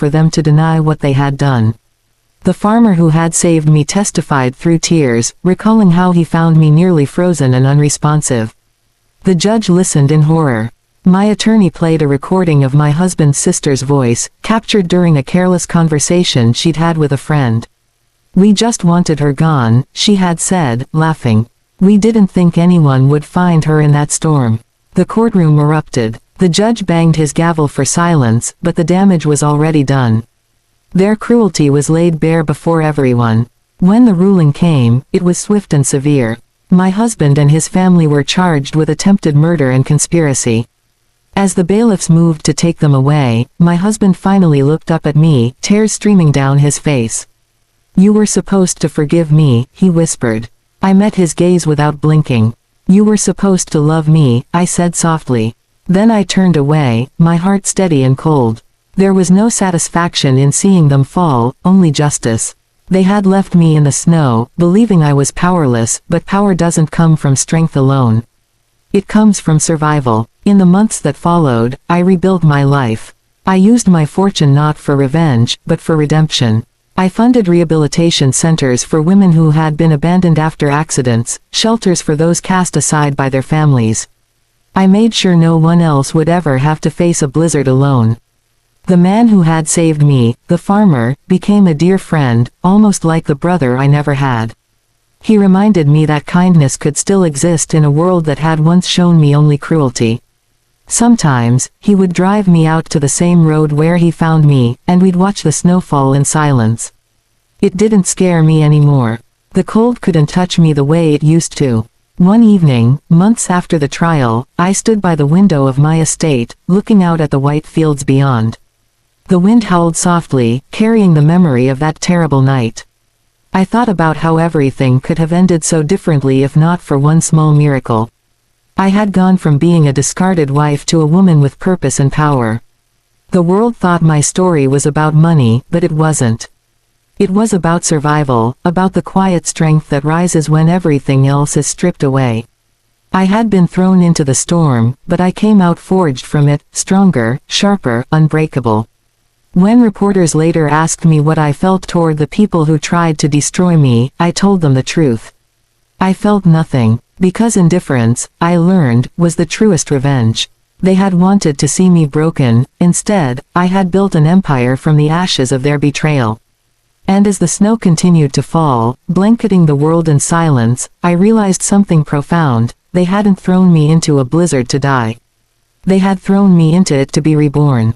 for them to deny what they had done. The farmer who had saved me testified through tears, recalling how he found me nearly frozen and unresponsive. The judge listened in horror. My attorney played a recording of my husband's sister's voice, captured during a careless conversation she'd had with a friend. "We just wanted her gone," she had said, laughing. "We didn't think anyone would find her in that storm." The courtroom erupted. The judge banged his gavel for silence, but the damage was already done. Their cruelty was laid bare before everyone. When the ruling came, it was swift and severe. My husband and his family were charged with attempted murder and conspiracy. As the bailiffs moved to take them away, my husband finally looked up at me, tears streaming down his face. "You were supposed to forgive me," he whispered. I met his gaze without blinking. "You were supposed to love me," I said softly. Then I turned away, my heart steady and cold. There was no satisfaction in seeing them fall, only justice. They had left me in the snow, believing I was powerless, but power doesn't come from strength alone. It comes from survival. In the months that followed, I rebuilt my life. I used my fortune not for revenge, but for redemption. I funded rehabilitation centers for women who had been abandoned after accidents, shelters for those cast aside by their families. I made sure no one else would ever have to face a blizzard alone. The man who had saved me, the farmer, became a dear friend, almost like the brother I never had. He reminded me that kindness could still exist in a world that had once shown me only cruelty. Sometimes, he would drive me out to the same road where he found me, and we'd watch the snow fall in silence. It didn't scare me anymore. The cold couldn't touch me the way it used to. One evening, months after the trial, I stood by the window of my estate, looking out at the white fields beyond. The wind howled softly, carrying the memory of that terrible night. I thought about how everything could have ended so differently if not for one small miracle. I had gone from being a discarded wife to a woman with purpose and power. The world thought my story was about money, but it wasn't. It was about survival, about the quiet strength that rises when everything else is stripped away. I had been thrown into the storm, but I came out forged from it, stronger, sharper, unbreakable. When reporters later asked me what I felt toward the people who tried to destroy me, I told them the truth. I felt nothing, because indifference, I learned, was the truest revenge. They had wanted to see me broken. Instead, I had built an empire from the ashes of their betrayal. And as the snow continued to fall, blanketing the world in silence, I realized something profound. They hadn't thrown me into a blizzard to die. They had thrown me into it to be reborn.